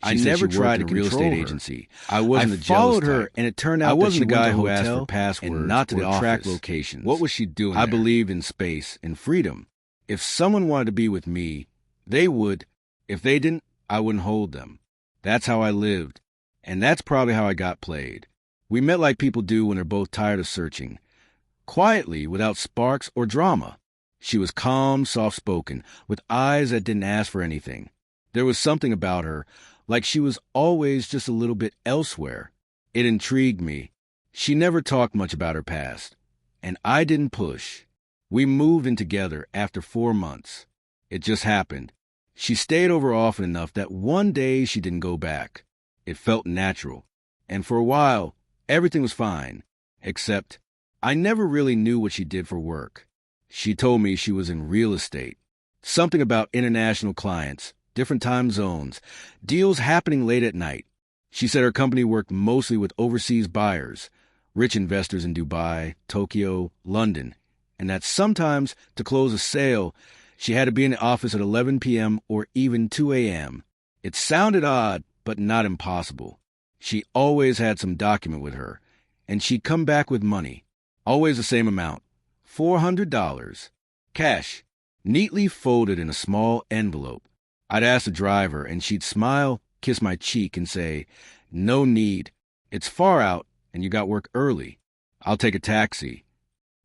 I never tried a real estate agency. I wasn't a jealous type. And it turned out I wasn't the guy who asked for passwords and not to the track locations. What was she doing I believed in space and freedom. If someone wanted to be with me, they would. If they didn't, I wouldn't hold them. That's how I lived. And that's probably how I got played. We met like people do when they're both tired of searching. Quietly, without sparks or drama. She was calm, soft-spoken, with eyes that didn't ask for anything. There was something about her, like she was always just a little bit elsewhere. It intrigued me. She never talked much about her past. And I didn't push. We moved in together after 4 months. It just happened. She stayed over often enough that one day she didn't go back. It felt natural. And for a while, everything was fine. Except, I never really knew what she did for work. She told me she was in real estate. Something about international clients, different time zones, deals happening late at night. She said her company worked mostly with overseas buyers, rich investors in Dubai, Tokyo, London, and that sometimes, to close a sale, she had to be in the office at 11 p.m. or even 2 a.m. It sounded odd, but not impossible. She always had some document with her, and she'd come back with money, always the same amount, $400, cash, neatly folded in a small envelope. I'd ask the driver, and she'd smile, kiss my cheek, and say, "No need. It's far out, and you got work early. I'll take a taxi."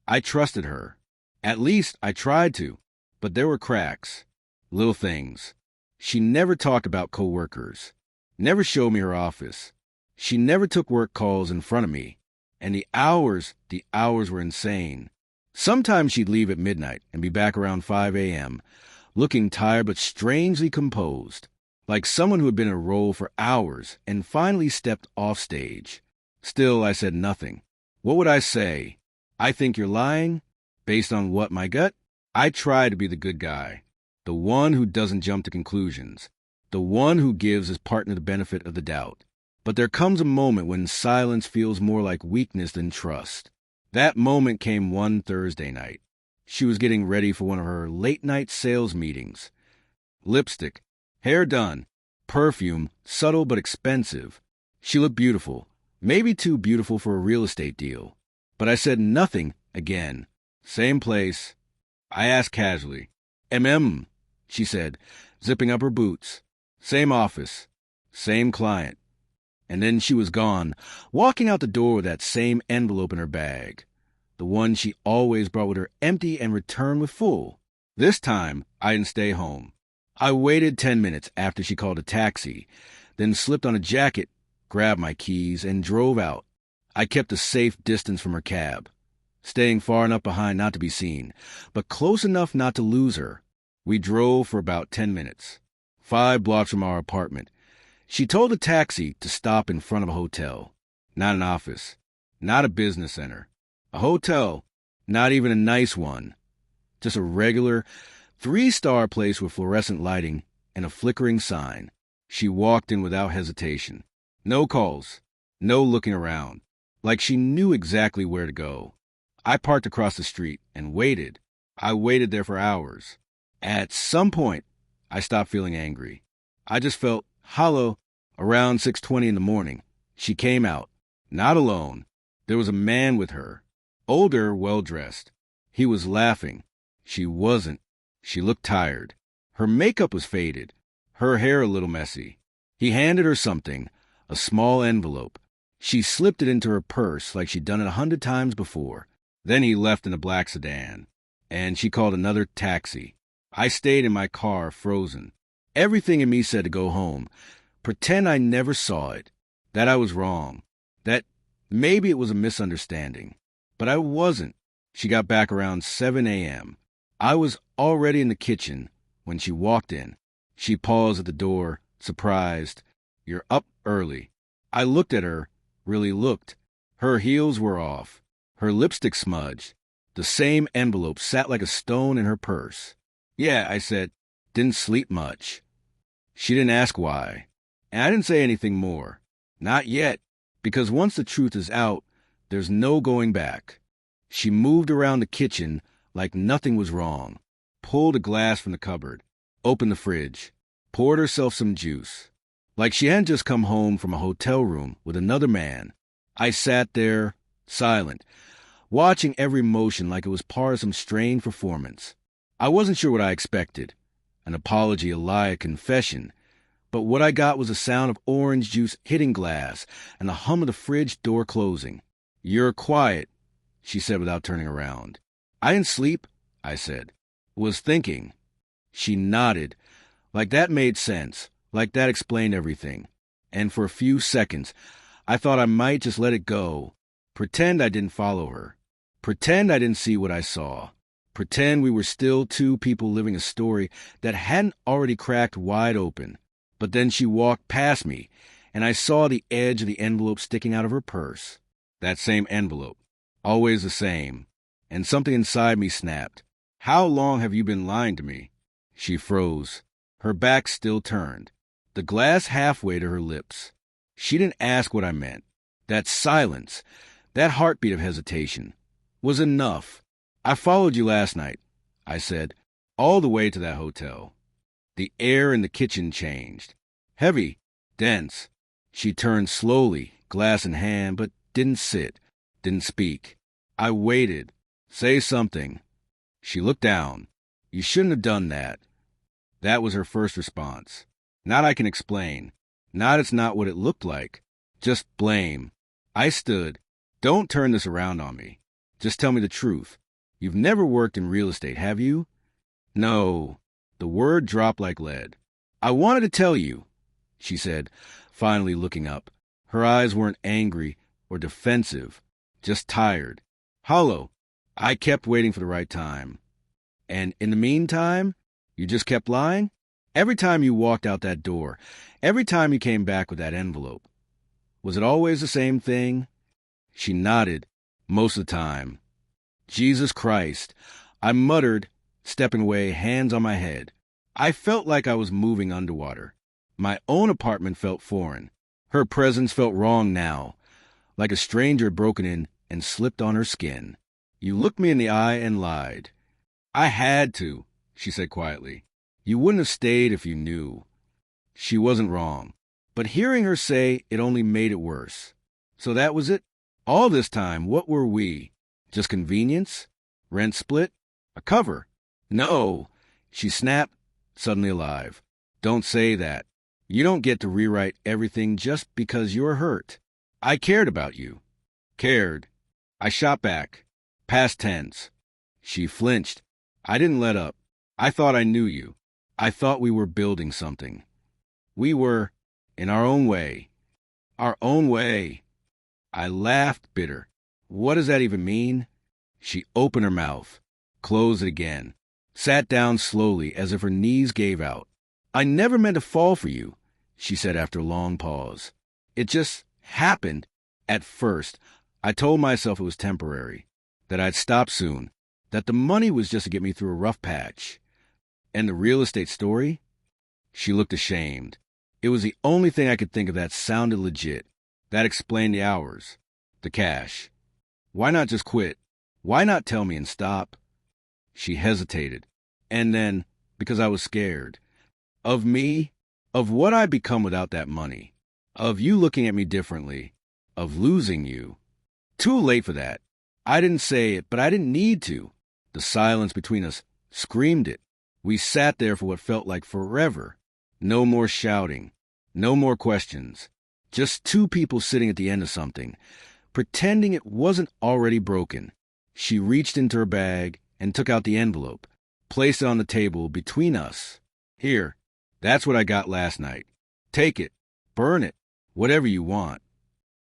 I trusted her. At least I tried to, but there were cracks, little things. She never talked about coworkers, never showed me her office. She never took work calls in front of me, and the hours were insane. Sometimes she'd leave at midnight and be back around 5 a.m., looking tired but strangely composed, like someone who had been in a role for hours and finally stepped off stage. Still, I said nothing. What would I say? I think you're lying? Based on what, my gut? I try to be the good guy, the one who doesn't jump to conclusions, the one who gives his partner the benefit of the doubt. But there comes a moment when silence feels more like weakness than trust. That moment came one Thursday night. She was getting ready for one of her late-night sales meetings. Lipstick, hair done, perfume, subtle but expensive. She looked beautiful, maybe too beautiful for a real estate deal. But I said nothing again. Same place. I asked casually. She said, zipping up her boots. Same office. Same client. And then she was gone, walking out the door with that same envelope in her bag. The one she always brought with her empty and returned with full. This time, I didn't stay home. I waited 10 minutes after she called a taxi, then slipped on a jacket, grabbed my keys, and drove out. I kept a safe distance from her cab, staying far enough behind not to be seen, but close enough not to lose her. We drove for about 10 minutes, 5 blocks from our apartment. She told the taxi to stop in front of a hotel, not an office, not a business center. A hotel, not even a nice one. Just a regular 3-star place with fluorescent lighting and a flickering sign. She walked in without hesitation. No calls, no looking around, like she knew exactly where to go. I parked across the street and waited. I waited there for hours. At some point, I stopped feeling angry. I just felt hollow. Around 6:20 in the morning, she came out, not alone. There was a man with her, older, well-dressed. He was laughing. She wasn't. She looked tired. Her makeup was faded, her hair a little messy. He handed her something, a small envelope. She slipped it into her purse like she'd done it 100 times before. Then he left in a black sedan, and she called another taxi. I stayed in my car, frozen. Everything in me said to go home. Pretend I never saw it, that I was wrong, that maybe it was a misunderstanding. But I wasn't. She got back around 7 a.m. I was already in the kitchen when she walked in. She paused at the door, surprised. "You're up early." I looked at her, really looked. Her heels were off, her lipstick smudged. The same envelope sat like a stone in her purse. "Yeah," I said, "didn't sleep much." She didn't ask why. And I didn't say anything more. Not yet, because once the truth is out, there's no going back. She moved around the kitchen like nothing was wrong, pulled a glass from the cupboard, opened the fridge, poured herself some juice. Like she hadn't just come home from a hotel room with another man. I sat there, silent, watching every motion like it was part of some strange performance. I wasn't sure what I expected. An apology, a lie, a confession. But what I got was the sound of orange juice hitting glass and the hum of the fridge door closing. "You're quiet," she said without turning around. "I didn't sleep," I said. "Was thinking." She nodded. Like that made sense. Like that explained everything. And for a few seconds, I thought I might just let it go. Pretend I didn't follow her. Pretend I didn't see what I saw. Pretend we were still two people living a story that hadn't already cracked wide open. But then she walked past me, and I saw the edge of the envelope sticking out of her purse. That same envelope. Always the same. And something inside me snapped. "How long have you been lying to me?" She froze. Her back still turned. The glass halfway to her lips. She didn't ask what I meant. That silence, that heartbeat of hesitation, was enough. "I followed you last night," I said, "all the way to that hotel." The air in the kitchen changed. Heavy, dense. She turned slowly, glass in hand, but didn't sit, didn't speak. I waited. "Say something." She looked down. "You shouldn't have done that." That was her first response. Not "I can explain." Not "it's not what it looked like." Just blame. I stood. "Don't turn this around on me. Just tell me the truth. You've never worked in real estate, have you?" "No." The word dropped like lead. "I wanted to tell you," she said, finally looking up. Her eyes weren't angry or defensive, just tired. Hollow. "I kept waiting for the right time." "And in the meantime, you just kept lying? Every time you walked out that door, every time you came back with that envelope. Was it always the same thing?" She nodded. "Most of the time." Jesus Christ. I muttered, stepping away, hands on my head. I felt like I was moving underwater. My own apartment felt foreign. Her presence felt wrong now, like a stranger had broken in and slipped on her skin. "You looked me in the eye and lied." "I had to," she said quietly. "You wouldn't have stayed if you knew." She wasn't wrong. But hearing her say it only made it worse. So that was it? All this time, what were we? Just convenience? Rent split? A cover? "No," she snapped, suddenly alive. "Don't say that. You don't get to rewrite everything just because you're hurt. I cared about you." Cared. I shot back. Past tense. She flinched. I didn't let up. "I thought I knew you. I thought we were building something." "We were, in our own way." "Our own way." I laughed, bitter. What does that even mean? She opened her mouth, closed it again, sat down slowly as if her knees gave out. "I never meant to fall for you," she said after a long pause. "It just happened. At first, I told myself it was temporary, that I'd stop soon, that the money was just to get me through a rough patch. And the real estate story?" She looked ashamed. It was the only thing I could think of that sounded legit. That explained the hours, the cash. Why not just quit? Why not tell me and stop? She hesitated. And then, because I was scared. Of me? Of what I'd become without that money. Of you looking at me differently. Of losing you. Too late for that. I didn't say it, but I didn't need to. The silence between us screamed it. We sat there for what felt like forever. No more shouting. No more questions. Just two people sitting at the end of something, pretending it wasn't already broken. She reached into her bag and took out the envelope, placed it on the table between us. "Here, that's what I got last night. Take it, burn it, whatever you want."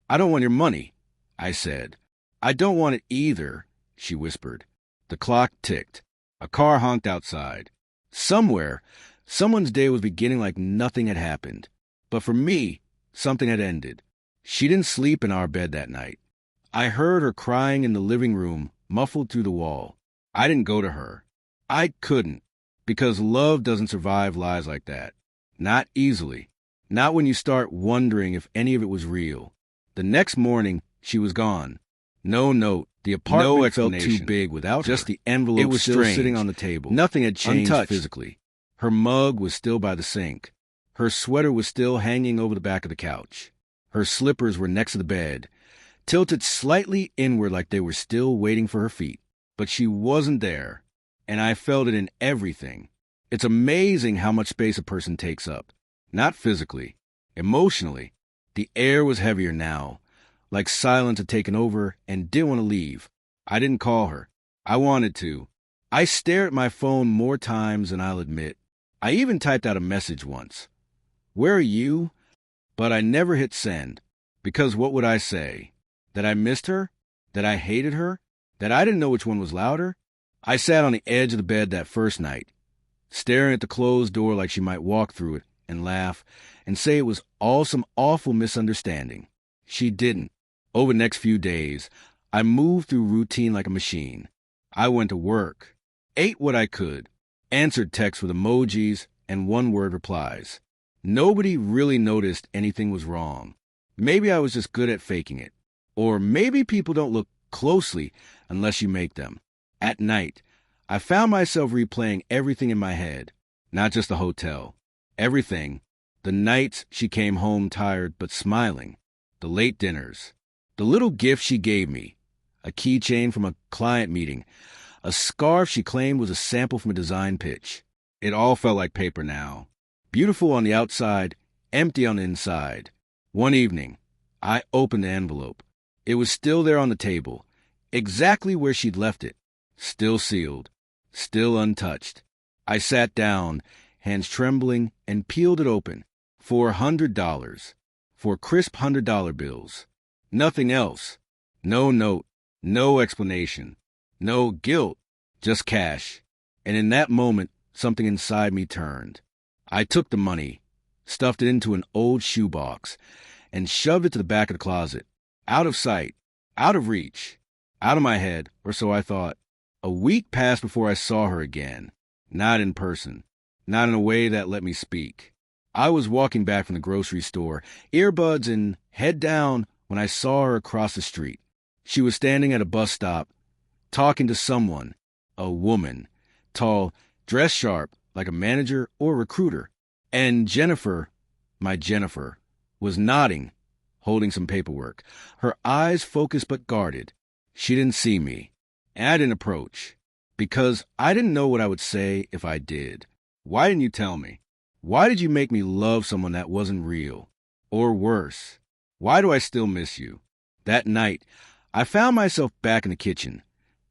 "I don't want your money," I said. "I don't want it either," she whispered. The clock ticked. A car honked outside. Somewhere, someone's day was beginning like nothing had happened. But for me, something had ended. She didn't sleep in our bed that night. I heard her crying in the living room, muffled through the wall. I didn't go to her. I couldn't, because love doesn't survive lies like that. Not easily. Not when you start wondering if any of it was real. The next morning, she was gone. No note. The apartment felt too big without just her. The envelope it was still sitting on the table. Nothing had changed untouched. Physically. Her mug was still by the sink. Her sweater was still hanging over the back of the couch. Her slippers were next to the bed, tilted slightly inward like they were still waiting for her feet. But she wasn't there, and I felt it in everything. It's amazing how much space a person takes up. Not physically, emotionally. The air was heavier now, like silence had taken over and didn't want to leave. I didn't call her. I wanted to. I stared at my phone more times than I'll admit. I even typed out a message once. Where are you? But I never hit send. Because what would I say? That I missed her? That I hated her? That I didn't know which one was louder? I sat on the edge of the bed that first night, staring at the closed door like she might walk through it and laugh and say it was all some awful misunderstanding. She didn't. Over the next few days, I moved through routine like a machine. I went to work, ate what I could, answered texts with emojis and one-word replies. Nobody really noticed anything was wrong. Maybe I was just good at faking it. Or maybe people don't look closely unless you make them. At night, I found myself replaying everything in my head, not just the hotel. Everything. The nights she came home tired but smiling. The late dinners. The little gift she gave me. A keychain from a client meeting. A scarf she claimed was a sample from a design pitch. It all felt like paper now. Beautiful on the outside, empty on the inside. One evening, I opened the envelope. It was still there on the table, exactly where she'd left it. Still sealed, still untouched. I sat down, hands trembling, and peeled it open. $400. 4 crisp $100 bills. Nothing else. No note, no explanation, no guilt, just cash. And in that moment, something inside me turned. I took the money, stuffed it into an old shoebox, and shoved it to the back of the closet. Out of sight, out of reach, out of my head, or so I thought. A week passed before I saw her again. Not in person, not in a way that let me speak. I was walking back from the grocery store, earbuds and head down, when I saw her across the street. She was standing at a bus stop, talking to someone, a woman, tall, dressed sharp, like a manager or recruiter. And Jennifer, my Jennifer, was nodding, holding some paperwork. Her eyes focused but guarded. She didn't see me, and I didn't approach, because I didn't know what I would say if I did. Why didn't you tell me? Why did you make me love someone that wasn't real? Or worse, why do I still miss you? That night, I found myself back in the kitchen,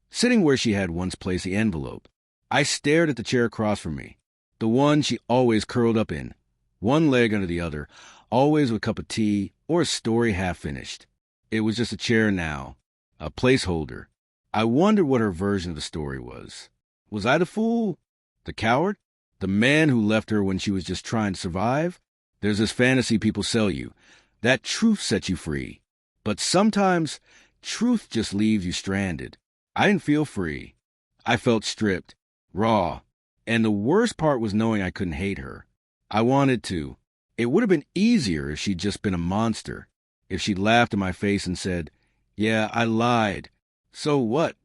sitting where she had once placed the envelope. I stared at the chair across from me, the one she always curled up in, one leg under the other, always with a cup of tea or a story half finished. It was just a chair now, a placeholder. I wondered what her version of the story was. Was I the fool? The coward? The man who left her when she was just trying to survive? There's this fantasy people sell you, that truth sets you free. But sometimes, truth just leaves you stranded. I didn't feel free. I felt stripped, raw. And the worst part was knowing I couldn't hate her. I wanted to. It would have been easier if she'd just been a monster. If she'd laughed in my face and said, "Yeah, I lied. So what?"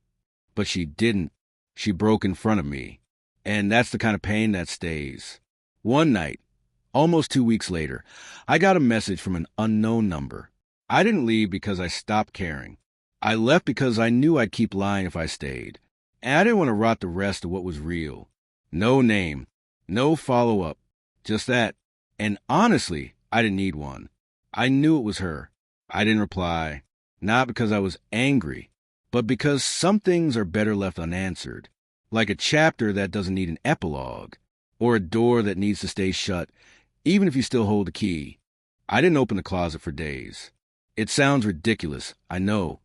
But she didn't. She broke in front of me. And that's the kind of pain that stays. One night, almost 2 weeks later, I got a message from an unknown number. I didn't leave because I stopped caring. I left because I knew I'd keep lying if I stayed. And I didn't want to rot the rest of what was real. No name, no follow-up, just that. And honestly, I didn't need one. I knew it was her. I didn't reply, not because I was angry, but because some things are better left unanswered, like a chapter that doesn't need an epilogue, or a door that needs to stay shut, even if you still hold the key. I didn't open the closet for days. It sounds ridiculous, I know.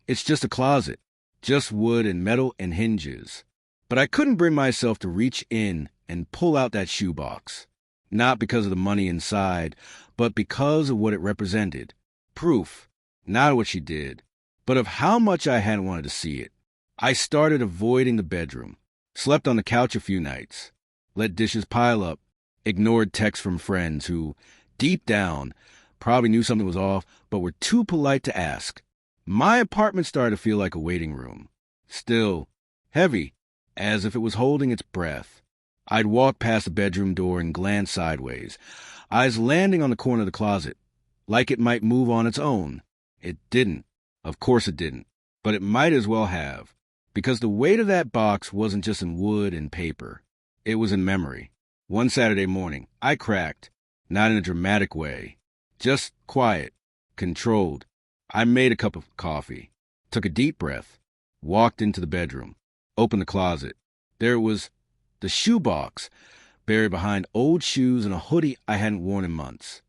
It's just a closet, just wood and metal and hinges. But I couldn't bring myself to reach in and pull out that shoebox. Not because of the money inside, but because of what it represented. Proof, not what she did, but of how much I hadn't wanted to see it. I started avoiding the bedroom, slept on the couch a few nights, let dishes pile up, ignored texts from friends who, deep down, probably knew something was off, but were too polite to ask. My apartment started to feel like a waiting room. Still, heavy, as if it was holding its breath. I'd walk past the bedroom door and glance sideways. Eyes landing on the corner of the closet, like it might move on its own. It didn't. Of course it didn't. But it might as well have. Because the weight of that box wasn't just in wood and paper. It was in memory. One Saturday morning, I cracked. Not in a dramatic way. Just quiet. Controlled. I made a cup of coffee. Took a deep breath. Walked into the bedroom. Opened the closet. There it was, the shoebox, buried behind old shoes and a hoodie I hadn't worn in months.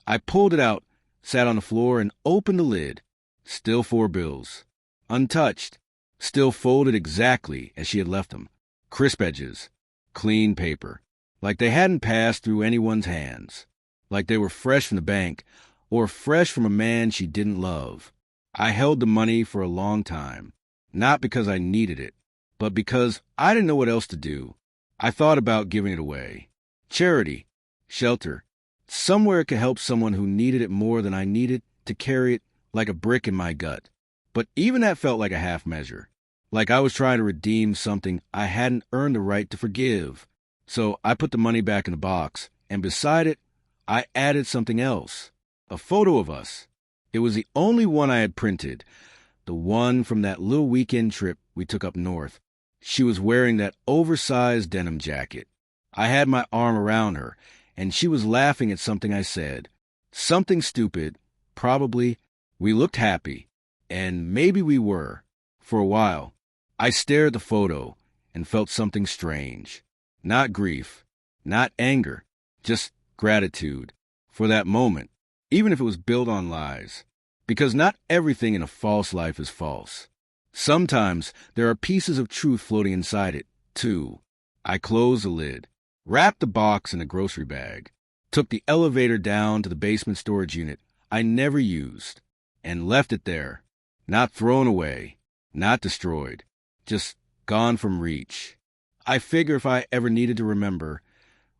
I pulled it out, sat on the floor, and opened the lid. Still 4 bills. Untouched. Still folded exactly as she had left them. Crisp edges. Clean paper. Like they hadn't passed through anyone's hands. Like they were fresh from the bank, or fresh from a man she didn't love. I held the money for a long time. Not because I needed it, but because I didn't know what else to do. I thought about giving it away. Charity. Shelter. Somewhere it could help someone who needed it more than I needed to carry it like a brick in my gut. But even that felt like a half measure. Like I was trying to redeem something I hadn't earned the right to forgive. So I put the money back in the box, and beside it, I added something else. A photo of us. It was the only one I had printed. The one from that little weekend trip we took up north. She was wearing that oversized denim jacket. I had my arm around her, and she was laughing at something I said. Something stupid. Probably. We looked happy. And maybe we were. For a while. I stared at the photo and felt something strange. Not grief. Not anger. Just gratitude. For that moment. Even if it was built on lies. Because not everything in a false life is false. Sometimes there are pieces of truth floating inside it, too. I closed the lid, wrapped the box in a grocery bag, took the elevator down to the basement storage unit I never used, and left it there. Not thrown away, not destroyed, just gone from reach. I figure if I ever needed to remember,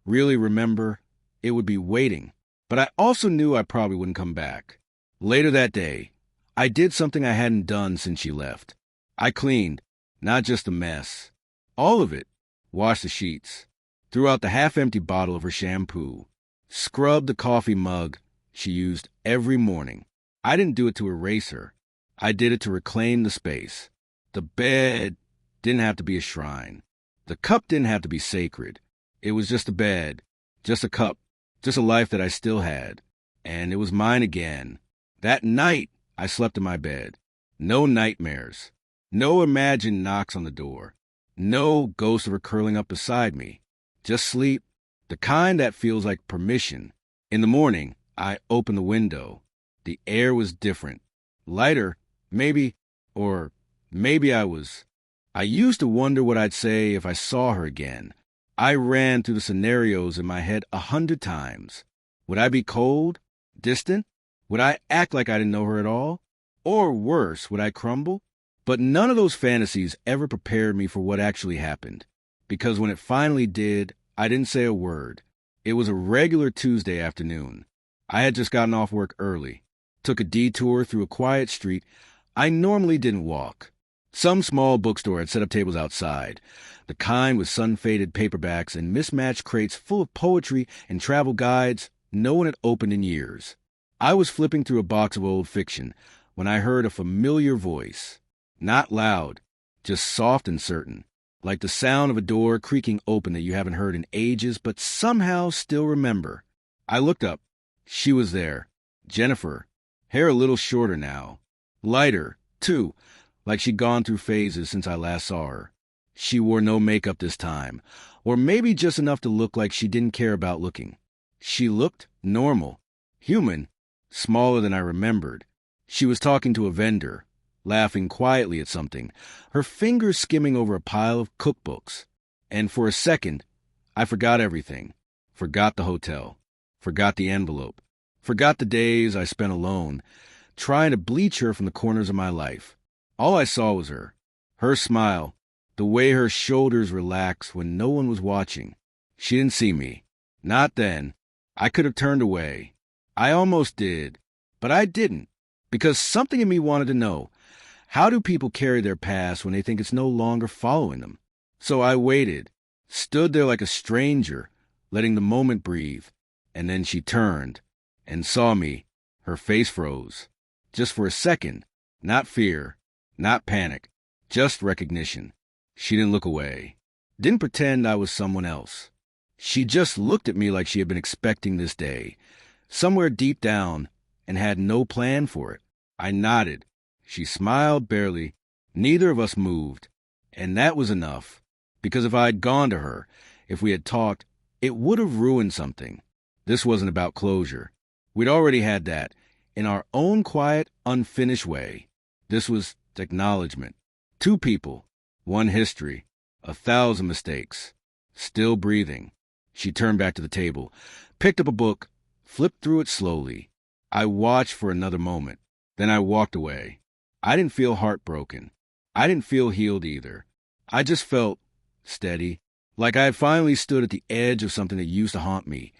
really remember, it would be waiting. But I also knew I probably wouldn't come back. Later that day, I did something I hadn't done since she left. I cleaned, not just a mess. All of it. Washed the sheets. Threw out the half-empty bottle of her shampoo. Scrubbed the coffee mug she used every morning. I didn't do it to erase her. I did it to reclaim the space. The bed didn't have to be a shrine. The cup didn't have to be sacred. It was just a bed, just a cup, just a life that I still had. And it was mine again. That night, I slept in my bed. No nightmares. No imagined knocks on the door. No ghost of her curling up beside me. Just sleep, the kind that feels like permission. In the morning, I opened the window. The air was different. Lighter, maybe, or maybe I was. I used to wonder what I'd say if I saw her again. I ran through the scenarios in my head 100 times. Would I be cold? Distant? Would I act like I didn't know her at all? Or worse, would I crumble? But none of those fantasies ever prepared me for what actually happened. Because when it finally did, I didn't say a word. It was a regular Tuesday afternoon. I had just gotten off work early. Took a detour through a quiet street I normally didn't walk. Some small bookstore had set up tables outside, the kind with sun-faded paperbacks and mismatched crates full of poetry and travel guides no one had opened in years. I was flipping through a box of old fiction when I heard a familiar voice. Not loud, just soft and certain, like the sound of a door creaking open that you haven't heard in ages but somehow still remember. I looked up. She was there. Jennifer. Hair a little shorter now. Lighter, too, like she'd gone through phases since I last saw her. She wore no makeup this time, or maybe just enough to look like she didn't care about looking. She looked normal, human, smaller than I remembered. She was talking to a vendor, laughing quietly at something, her fingers skimming over a pile of cookbooks. And for a second, I forgot everything. Forgot the hotel. Forgot the envelope. Forgot the days I spent alone, trying to bleach her from the corners of my life. All I saw was her. Her smile. The way her shoulders relaxed when no one was watching. She didn't see me. Not then. I could have turned away. I almost did. But I didn't. Because something in me wanted to know. How do people carry their past when they think it's no longer following them? So I waited. Stood there like a stranger, letting the moment breathe. And then she turned and saw me. Her face froze. Just for a second. Not fear, not panic, just recognition. She didn't look away. Didn't pretend I was someone else. She just looked at me like she had been expecting this day, somewhere deep down, and had no plan for it. I nodded. She smiled barely. Neither of us moved. And that was enough. Because if I had gone to her, if we had talked, it would have ruined something. This wasn't about closure. We'd already had that, in our own quiet, unfinished way. This was acknowledgement. 2 people, 1 history, 1,000 mistakes. Still breathing. She turned back to the table, picked up a book, flipped through it slowly. I watched for another moment. Then I walked away. I didn't feel heartbroken. I didn't feel healed either. I just felt steady, like I had finally stood at the edge of something that used to haunt me,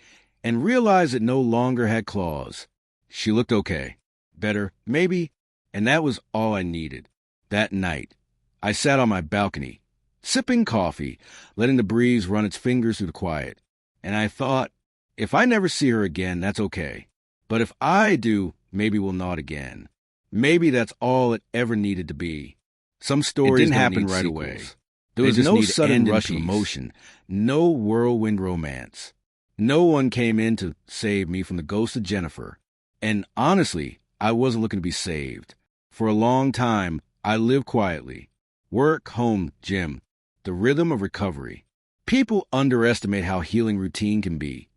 and realized it no longer had claws. She looked okay. Better, maybe, and that was all I needed. That night, I sat on my balcony, sipping coffee, letting the breeze run its fingers through the quiet. And I thought, if I never see her again, that's okay. But if I do, maybe we'll not again. Maybe that's all it ever needed to be. Some stories didn't happen right away. There was no sudden rush of emotion, no whirlwind romance. No one came in to save me from the ghost of Jennifer. And honestly, I wasn't looking to be saved. For a long time, I lived quietly. Work, home, gym. The rhythm of recovery. People underestimate how healing routine can be.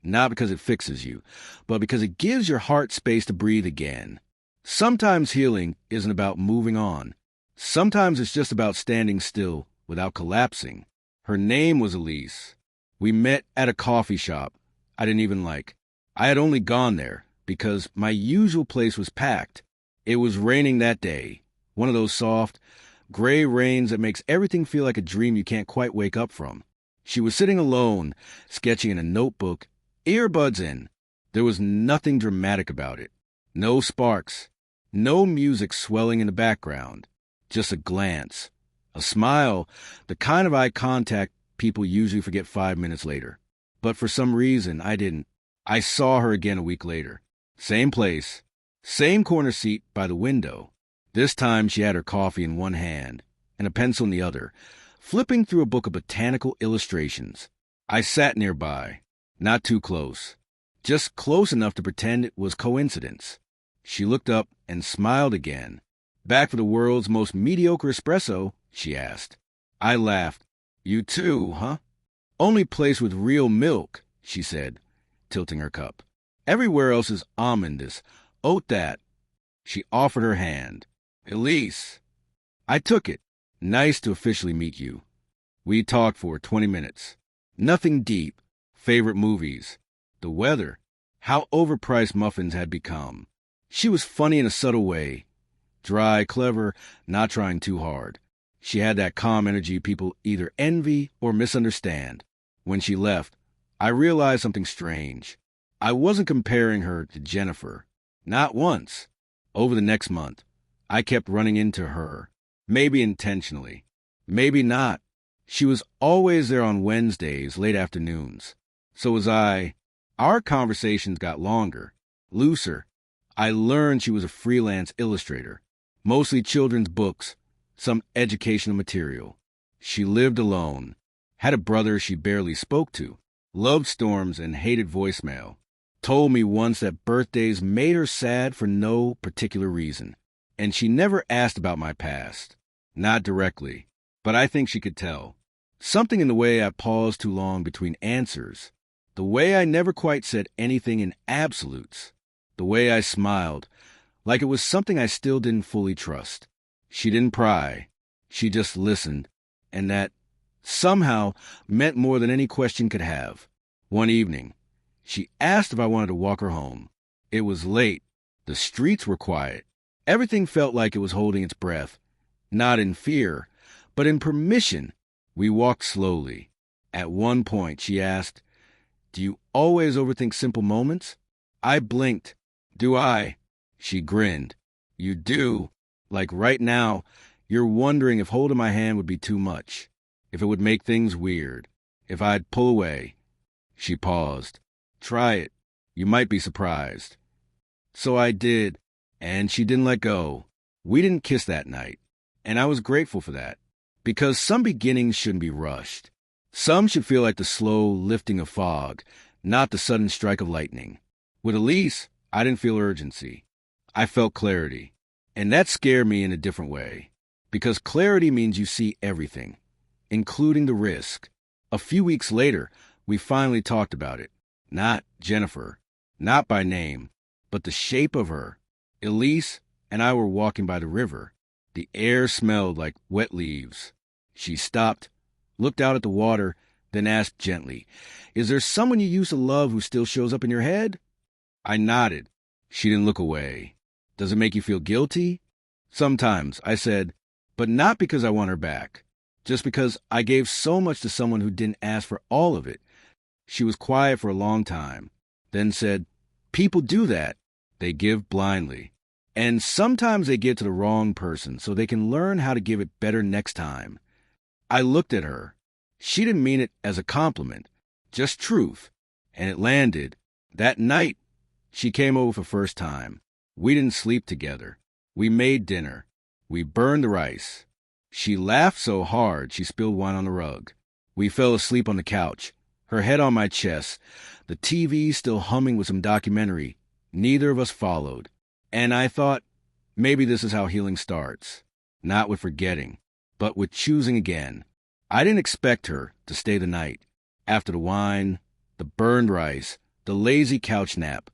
Not because it fixes you, but because it gives your heart space to breathe again. Sometimes healing isn't about moving on. Sometimes it's just about standing still without collapsing. Her name was Elise. We met at a coffee shop I didn't even like. I had only gone there because my usual place was packed. It was raining that day, one of those soft, gray rains that makes everything feel like a dream you can't quite wake up from. She was sitting alone, sketching in a notebook, earbuds in. There was nothing dramatic about it. No sparks, no music swelling in the background. Just a glance, a smile, the kind of eye contact people usually forget 5 minutes later. But for some reason, I didn't. I saw her again a week later. Same place, same corner seat by the window. This time she had her coffee in one hand and a pencil in the other, flipping through a book of botanical illustrations. I sat nearby, not too close, just close enough to pretend it was coincidence. She looked up and smiled again. "Back for the world's most mediocre espresso?" she asked. I laughed. "You too, huh?" "Only place with real milk," she said, tilting her cup. "Everywhere else is almond this, oat that." She offered her hand. "Elise." I took it. "Nice to officially meet you." We talked for 20 minutes. Nothing deep. Favorite movies. The weather. How overpriced muffins had become. She was funny in a subtle way. Dry, clever, not trying too hard. She had that calm energy people either envy or misunderstand. When she left, I realized something strange. I wasn't comparing her to Jennifer. Not once. Over the next month, I kept running into her. Maybe intentionally. Maybe not. She was always there on Wednesdays, late afternoons. So was I. Our conversations got longer, looser. I learned she was a freelance illustrator. Mostly children's books, some educational material. She lived alone. Had a brother she barely spoke to. Loved storms and hated voicemail. Told me once that birthdays made her sad for no particular reason. And she never asked about my past. Not directly. But I think she could tell. Something in the way I paused too long between answers. The way I never quite said anything in absolutes. The way I smiled, like it was something I still didn't fully trust. She didn't pry. She just listened. And that, somehow, meant more than any question could have. One evening, she asked if I wanted to walk her home. It was late. The streets were quiet. Everything felt like it was holding its breath. Not in fear, but in permission. We walked slowly. At one point, she asked, "Do you always overthink simple moments?" I blinked. "Do I?" She grinned. "You do. Like right now, you're wondering if holding my hand would be too much. If it would make things weird. If I'd pull away." She paused. Try it. You might be surprised. So I did, and she didn't let go. We didn't kiss that night, and I was grateful for that, because some beginnings shouldn't be rushed. Some should feel like the slow lifting of fog, not the sudden strike of lightning. With Elise, I didn't feel urgency. I felt clarity, and that scared me in a different way, because clarity means you see everything, including the risk. A few weeks later, we finally talked about it. Not Jennifer, not by name, but the shape of her. Elise and I were walking by the river. The air smelled like wet leaves. She stopped, looked out at the water, then asked gently, "Is there someone you used to love who still shows up in your head?" I nodded. She didn't look away. "Does it make you feel guilty?" "Sometimes," I said, "but not because I want her back. Just because I gave so much to someone who didn't ask for all of it." She was quiet for a long time, then said, "People do that. They give blindly. And sometimes they give to the wrong person so they can learn how to give it better next time." I looked at her. She didn't mean it as a compliment, just truth, and it landed. That night, she came over for first time. We didn't sleep together. We made dinner. We burned the rice. She laughed so hard she spilled wine on the rug. We fell asleep on the couch, her head on my chest, the TV still humming with some documentary. Neither of us followed. And I thought, maybe this is how healing starts. Not with forgetting, but with choosing again. I didn't expect her to stay the night. After the wine, the burned rice, the lazy couch nap,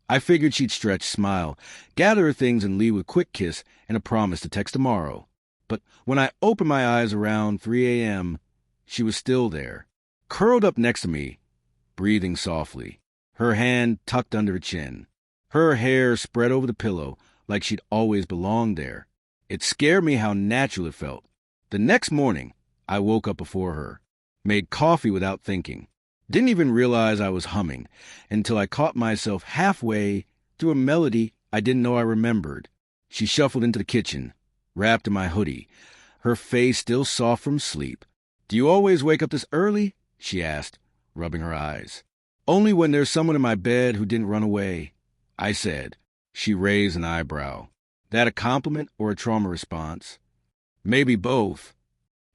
I figured she'd stretch, smile, gather her things and leave with a quick kiss and a promise to text tomorrow. But when I opened my eyes around 3 a.m., she was still there, curled up next to me, breathing softly, her hand tucked under her chin, her hair spread over the pillow like she'd always belonged there. It scared me how natural it felt. The next morning, I woke up before her, made coffee without thinking, didn't even realize I was humming until I caught myself halfway through a melody I didn't know I remembered. She shuffled into the kitchen, wrapped in my hoodie, her face still soft from sleep. "Do you always wake up this early?" she asked, rubbing her eyes. "Only when there's someone in my bed who didn't run away," I said. She raised an eyebrow. That a compliment or a trauma response? "Maybe both."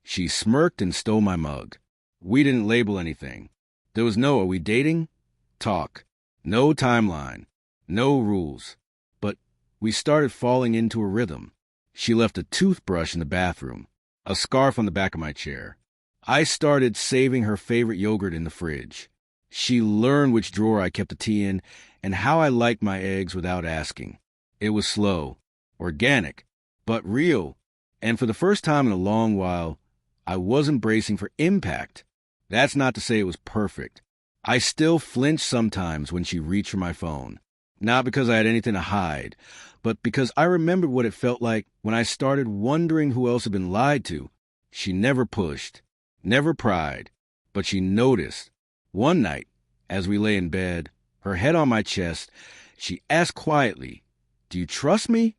She smirked and stole my mug. We didn't label anything. There was no "are we dating?" talk. No timeline. No rules. But we started falling into a rhythm. She left a toothbrush in the bathroom, a scarf on the back of my chair. I started saving her favorite yogurt in the fridge. She learned which drawer I kept the tea in and how I liked my eggs without asking. It was slow, organic, but real. And for the first time in a long while, I wasn't bracing for impact. That's not to say it was perfect. I still flinched sometimes when she reached for my phone. Not because I had anything to hide, but because I remembered what it felt like when I started wondering who else had been lied to. She never pushed, never pried, but she noticed. One night, as we lay in bed, her head on my chest, she asked quietly, "Do you trust me?"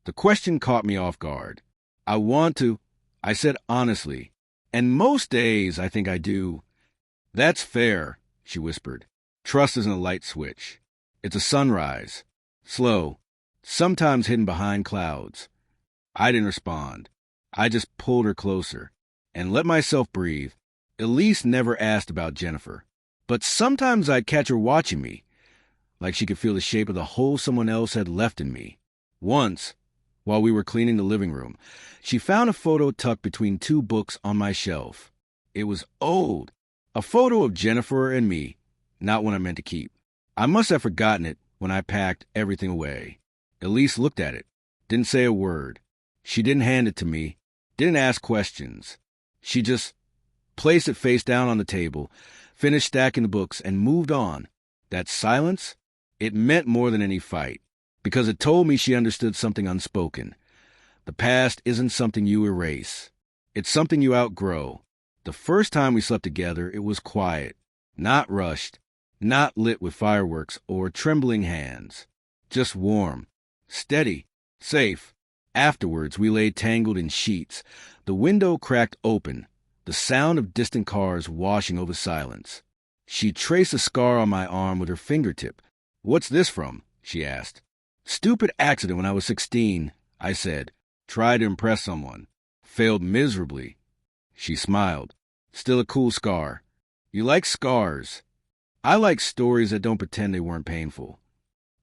The question caught me off guard. "I want to," I said honestly. "And most days I think I do." "That's fair," she whispered. "Trust isn't a light switch. It's a sunrise. Slow, sometimes hidden behind clouds." I didn't respond. I just pulled her closer and let myself breathe. Elise never asked about Jennifer, but sometimes I'd catch her watching me, like she could feel the shape of the hole someone else had left in me. Once, while we were cleaning the living room, she found a photo tucked between two books on my shelf. It was old, a photo of Jennifer and me, not one I meant to keep. I must have forgotten it when I packed everything away. Elise looked at it, didn't say a word. She didn't hand it to me, didn't ask questions. She just placed it face down on the table, finished stacking the books, and moved on. That silence, it meant more than any fight, because it told me she understood something unspoken. The past isn't something you erase. It's something you outgrow. The first time we slept together, it was quiet, not rushed, not lit with fireworks or trembling hands. Just warm, steady, safe. Afterwards, we lay tangled in sheets, the window cracked open, the sound of distant cars washing over silence. She traced a scar on my arm with her fingertip. "What's this from?" she asked. "Stupid accident when I was 16, I said. Tried to impress someone. Failed miserably." She smiled. "Still a cool scar. You like scars. I like stories that don't pretend they weren't painful."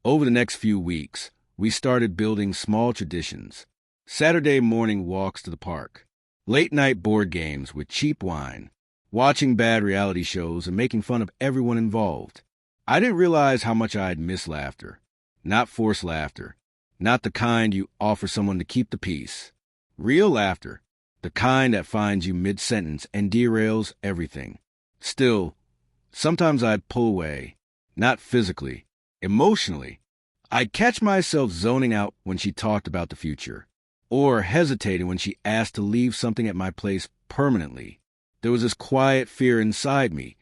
Over the next few weeks, we started building small traditions. Saturday morning walks to the park. Late-night board games with cheap wine. Watching bad reality shows and making fun of everyone involved. I didn't realize how much I'd miss laughter. Not forced laughter. Not the kind you offer someone to keep the peace. Real laughter. The kind that finds you mid-sentence and derails everything. Still, sometimes I'd pull away. Not physically. Emotionally. I'd catch myself zoning out when she talked about the future. Or hesitating when she asked to leave something at my place permanently. There was this quiet fear inside me.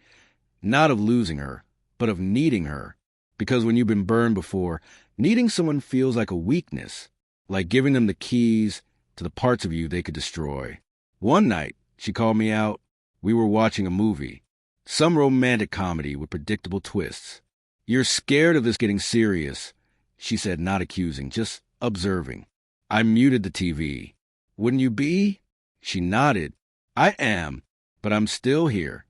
Not of losing her, but of needing her. Because when you've been burned before, needing someone feels like a weakness. Like giving them the keys to the parts of you they could destroy. One night, she called me out. We were watching a movie. Some romantic comedy with predictable twists. "You're scared of this getting serious," she said, not accusing, just observing. I muted the TV. "Wouldn't you be?" She nodded. "I am, but I'm still here."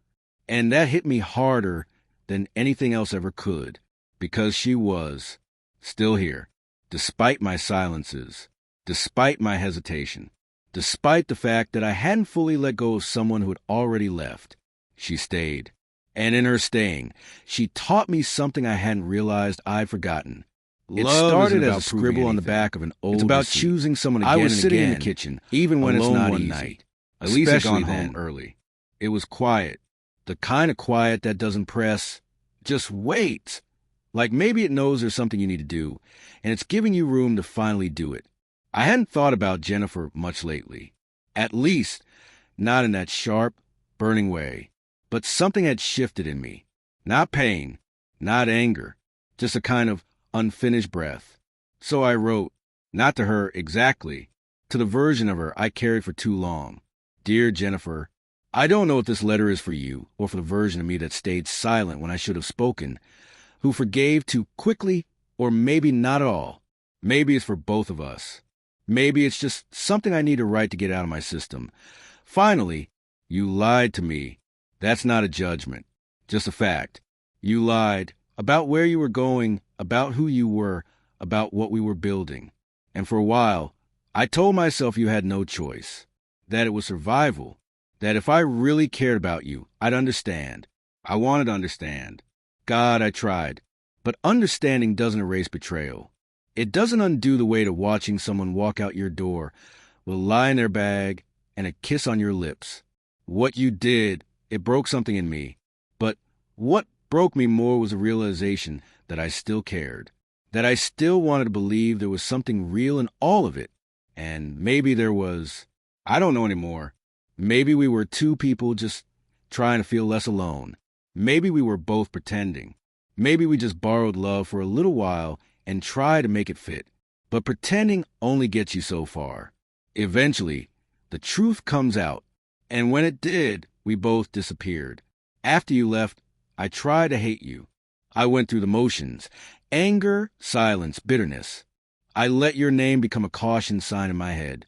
And that hit me harder than anything else ever could, because she was still here, despite my silences, despite my hesitation, despite the fact that I hadn't fully let go of someone who had already left. She stayed. And in her staying, she taught me something I hadn't realized I'd forgotten. It started as a scribble on the back of an old receipt. It's about choosing someone again and again. I was sitting in the kitchen, even when it's not easy. Night. At least I'd gone home early. It was quiet. The kind of quiet that doesn't press. Just wait. Like maybe it knows there's something you need to do, and it's giving you room to finally do it. I hadn't thought about Jennifer much lately. At least, not in that sharp, burning way. But something had shifted in me. Not pain, not anger, just a kind of unfinished breath. So I wrote, not to her exactly, to the version of her I carried for too long. "Dear Jennifer, I don't know if this letter is for you or for the version of me that stayed silent when I should have spoken, who forgave too quickly, or maybe not at all. Maybe it's for both of us. Maybe it's just something I need to write to get out of my system. Finally, you lied to me. That's not a judgment, just a fact. You lied about where you were going, about who you were, about what we were building. And for a while, I told myself you had no choice, that it was survival, that if I really cared about you, I'd understand. I wanted to understand. God, I tried. But understanding doesn't erase betrayal. It doesn't undo the weight of watching someone walk out your door with a lie in their bag and a kiss on your lips. What you did, it broke something in me. But what broke me more was the realization that I still cared, that I still wanted to believe there was something real in all of it. And maybe there was. I don't know anymore. Maybe we were two people just trying to feel less alone. Maybe we were both pretending. Maybe we just borrowed love for a little while and tried to make it fit. But pretending only gets you so far. Eventually, the truth comes out. And when it did, we both disappeared. After you left, I tried to hate you. I went through the motions. Anger, silence, bitterness. I let your name become a caution sign in my head.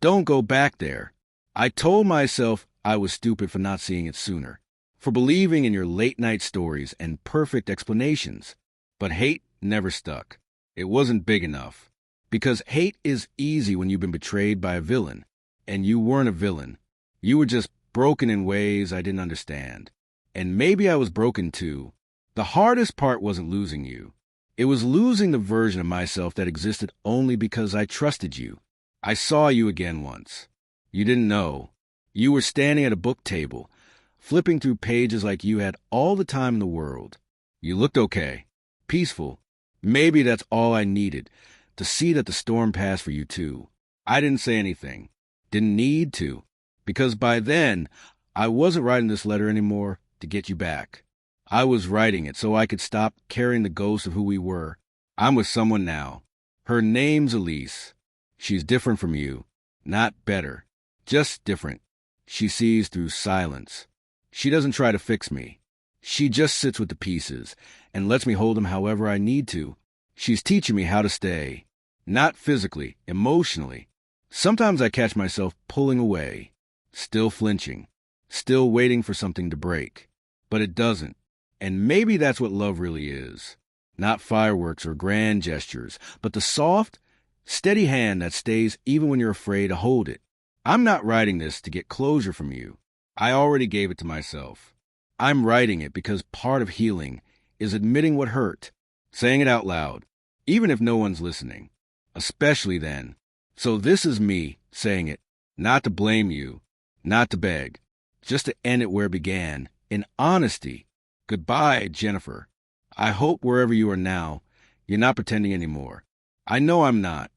Don't go back there. I told myself I was stupid for not seeing it sooner, for believing in your late-night stories and perfect explanations. But hate never stuck. It wasn't big enough. Because hate is easy when you've been betrayed by a villain. And you weren't a villain. You were just broken in ways I didn't understand. And maybe I was broken too. The hardest part wasn't losing you. It was losing the version of myself that existed only because I trusted you. I saw you again once. You didn't know. You were standing at a book table, flipping through pages like you had all the time in the world. You looked okay, peaceful. Maybe that's all I needed, to see that the storm passed for you too. I didn't say anything. Didn't need to. Because by then, I wasn't writing this letter anymore to get you back. I was writing it so I could stop carrying the ghost of who we were. I'm with someone now. Her name's Elise. She's different from you. Not better. Just different. She sees through silence. She doesn't try to fix me. She just sits with the pieces and lets me hold them however I need to. She's teaching me how to stay. Not physically, emotionally. Sometimes I catch myself pulling away, still flinching, still waiting for something to break. But it doesn't. And maybe that's what love really is. Not fireworks or grand gestures, but the soft, steady hand that stays even when you're afraid to hold it. I'm not writing this to get closure from you. I already gave it to myself. I'm writing it because part of healing is admitting what hurt, saying it out loud, even if no one's listening, especially then. So this is me saying it, not to blame you, not to beg, just to end it where it began, in honesty. Goodbye, Jennifer. I hope wherever you are now, you're not pretending anymore. I know I'm not.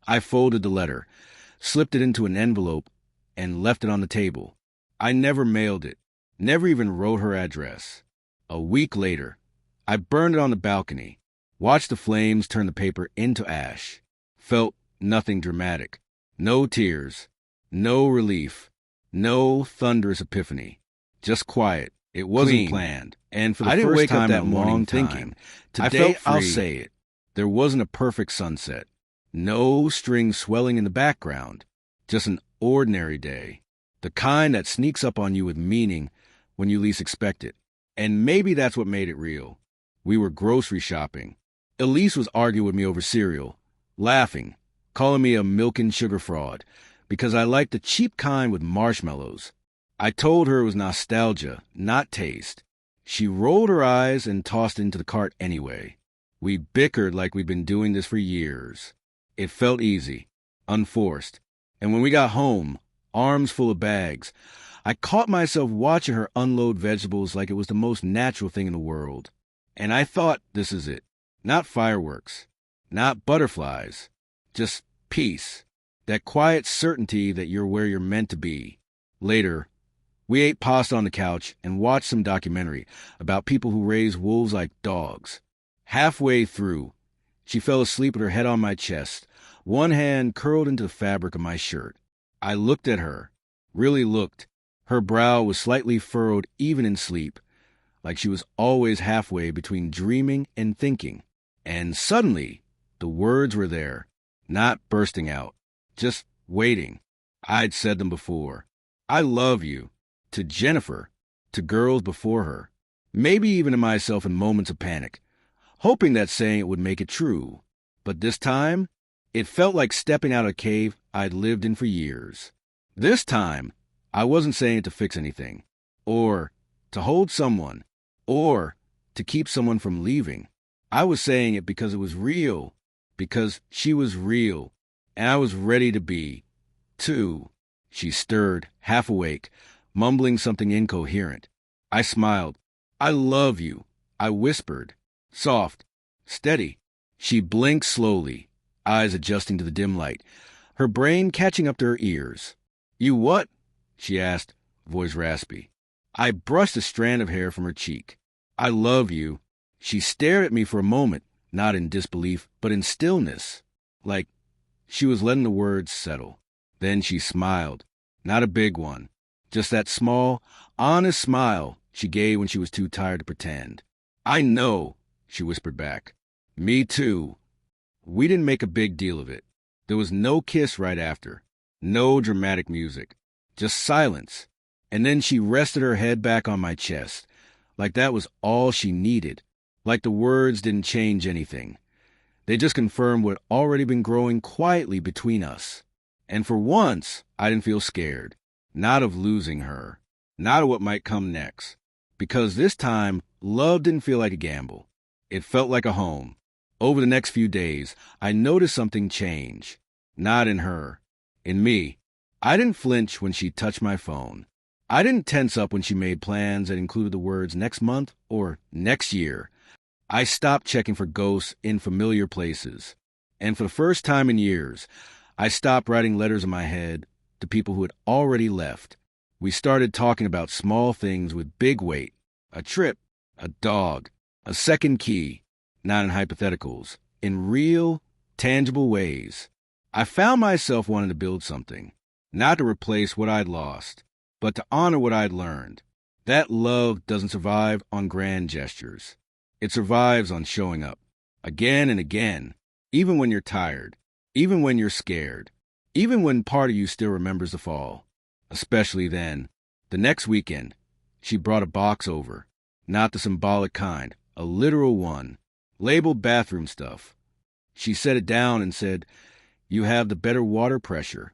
I folded the letter, slipped it into an envelope, and left it on the table. I never mailed it, never even wrote her address. A week later, I burned it on the balcony, watched the flames turn the paper into ash, felt nothing dramatic, no tears, no relief, no thunderous epiphany, just quiet. It wasn't planned, and for the first time that morning thinking, today I'll say it. There wasn't a perfect sunset, no strings swelling in the background, just an ordinary day, the kind that sneaks up on you with meaning when you least expect it. And maybe that's what made it real. We were grocery shopping. Elise was arguing with me over cereal, laughing, calling me a milk and sugar fraud, because I liked the cheap kind with marshmallows. I told her it was nostalgia, not taste. She rolled her eyes and tossed it into the cart anyway. We bickered like we'd been doing this for years. It felt easy, unforced. And when we got home, arms full of bags, I caught myself watching her unload vegetables like it was the most natural thing in the world. And I thought, this is it. Not fireworks, not butterflies, just peace. That quiet certainty that you're where you're meant to be. Later, we ate pasta on the couch and watched some documentary about people who raise wolves like dogs. Halfway through, she fell asleep with her head on my chest, one hand curled into the fabric of my shirt. I looked at her, really looked. Her brow was slightly furrowed even in sleep, like she was always halfway between dreaming and thinking. And suddenly, the words were there, not bursting out, just waiting. I'd said them before. I love you. To Jennifer, to girls before her, maybe even to myself in moments of panic, hoping that saying it would make it true. But this time, it felt like stepping out of a cave I'd lived in for years. This time, I wasn't saying it to fix anything, or to hold someone, or to keep someone from leaving. I was saying it because it was real, because she was real, and I was ready to be, too. She stirred, half awake, mumbling something incoherent. I smiled. I love you, I whispered. Soft, steady. She blinked slowly, eyes adjusting to the dim light, her brain catching up to her ears. You what? She asked, voice raspy. I brushed a strand of hair from her cheek. I love you. She stared at me for a moment, not in disbelief, but in stillness, like she was letting the words settle. Then she smiled, not a big one. Just that small, honest smile she gave when she was too tired to pretend. I know, she whispered back. Me too. We didn't make a big deal of it. There was no kiss right after. No dramatic music. Just silence. And then she rested her head back on my chest, like that was all she needed. Like the words didn't change anything. They just confirmed what had already been growing quietly between us. And for once, I didn't feel scared. Not of losing her, not of what might come next. Because this time, love didn't feel like a gamble. It felt like a home. Over the next few days, I noticed something change. Not in her, in me. I didn't flinch when she touched my phone. I didn't tense up when she made plans that included the words next month or next year. I stopped checking for ghosts in familiar places. And for the first time in years, I stopped writing letters in my head to people who had already left. We started talking about small things with big weight. A trip, a dog, a second key, not in hypotheticals, in real, tangible ways. I found myself wanting to build something, not to replace what I'd lost, but to honor what I'd learned. That love doesn't survive on grand gestures. It survives on showing up, again and again, even when you're tired, even when you're scared, even when part of you still remembers the fall. Especially then. The next weekend, she brought a box over, not the symbolic kind, a literal one, labeled bathroom stuff. She set it down and said, "You have the better water pressure."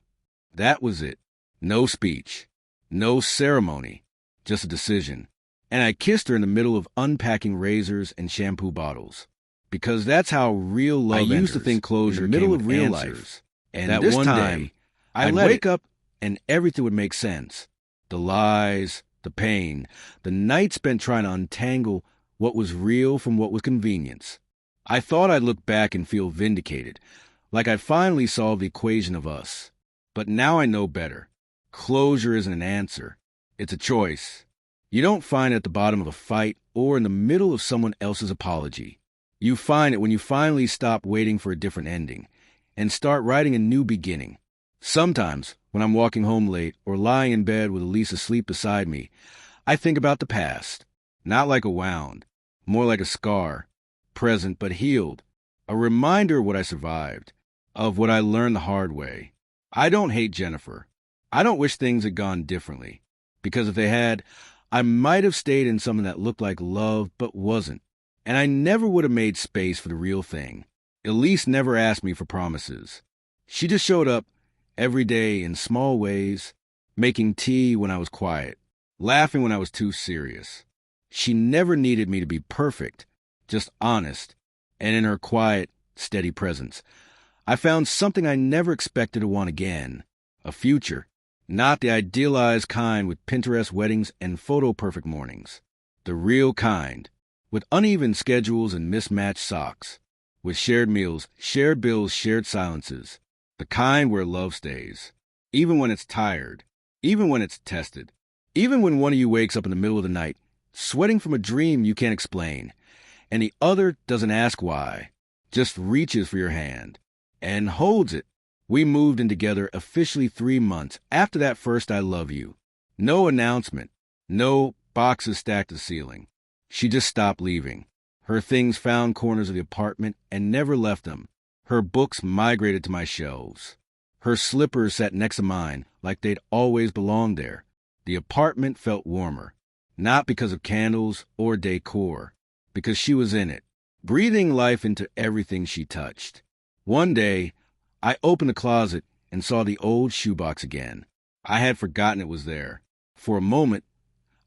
That was it. No speech, no ceremony, just a decision. And I kissed her in the middle of unpacking razors and shampoo bottles. Because that's how real love enters. I used to think closure in the middle of real life. And that one day, I'd wake up and everything would make sense. The lies, the pain, the night spent trying to untangle what was real from what was convenience. I thought I'd look back and feel vindicated, like I'd finally solved the equation of us. But now I know better. Closure isn't an answer. It's a choice. You don't find it at the bottom of a fight or in the middle of someone else's apology. You find it when you finally stop waiting for a different ending and start writing a new beginning. Sometimes, when I'm walking home late or lying in bed with Elise asleep beside me, I think about the past, not like a wound, more like a scar, present but healed, a reminder of what I survived, of what I learned the hard way. I don't hate Jennifer. I don't wish things had gone differently, because if they had, I might have stayed in something that looked like love but wasn't, and I never would have made space for the real thing. Elise never asked me for promises. She just showed up every day in small ways, making tea when I was quiet, laughing when I was too serious. She never needed me to be perfect, just honest, and in her quiet, steady presence, I found something I never expected to want again, a future, not the idealized kind with Pinterest weddings and photo-perfect mornings, the real kind, with uneven schedules and mismatched socks, with shared meals, shared bills, shared silences, the kind where love stays, even when it's tired, even when it's tested, even when one of you wakes up in the middle of the night, sweating from a dream you can't explain, and the other doesn't ask why, just reaches for your hand and holds it. We moved in together officially 3 months after that first I love you. No announcement, no boxes stacked to the ceiling. She just stopped leaving. Her things found corners of the apartment and never left them. Her books migrated to my shelves. Her slippers sat next to mine like they'd always belonged there. The apartment felt warmer, not because of candles or decor, because she was in it, breathing life into everything she touched. One day, I opened the closet and saw the old shoebox again. I had forgotten it was there. For a moment,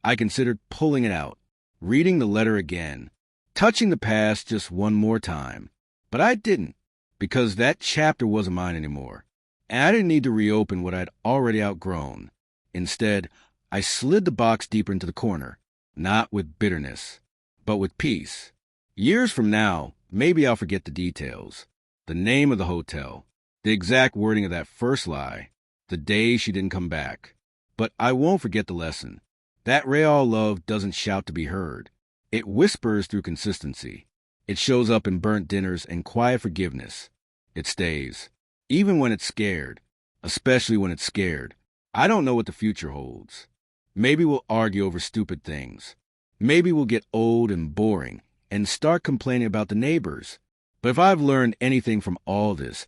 I considered pulling it out, reading the letter again, touching the past just one more time. But I didn't, because that chapter wasn't mine anymore, and I didn't need to reopen what I'd already outgrown. Instead, I slid the box deeper into the corner, not with bitterness, but with peace. Years from now, maybe I'll forget the details, the name of the hotel, the exact wording of that first lie, the day she didn't come back. But I won't forget the lesson. That real love doesn't shout to be heard. It whispers through consistency. It shows up in burnt dinners and quiet forgiveness. It stays, even when it's scared, especially when it's scared. I don't know what the future holds. Maybe we'll argue over stupid things. Maybe we'll get old and boring and start complaining about the neighbors. But if I've learned anything from all this,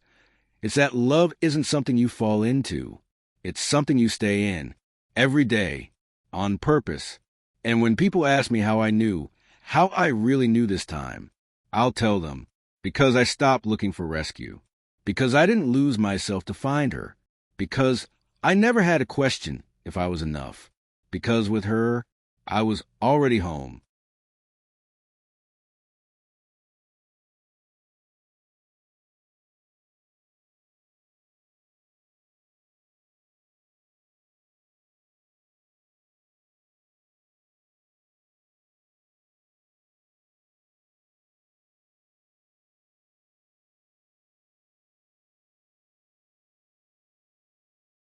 it's that love isn't something you fall into. It's something you stay in, every day, on purpose. And when people ask me how I really knew this time, I'll tell them, because I stopped looking for rescue, because I didn't lose myself to find her, because I never had a question if I was enough, because with her, I was already home.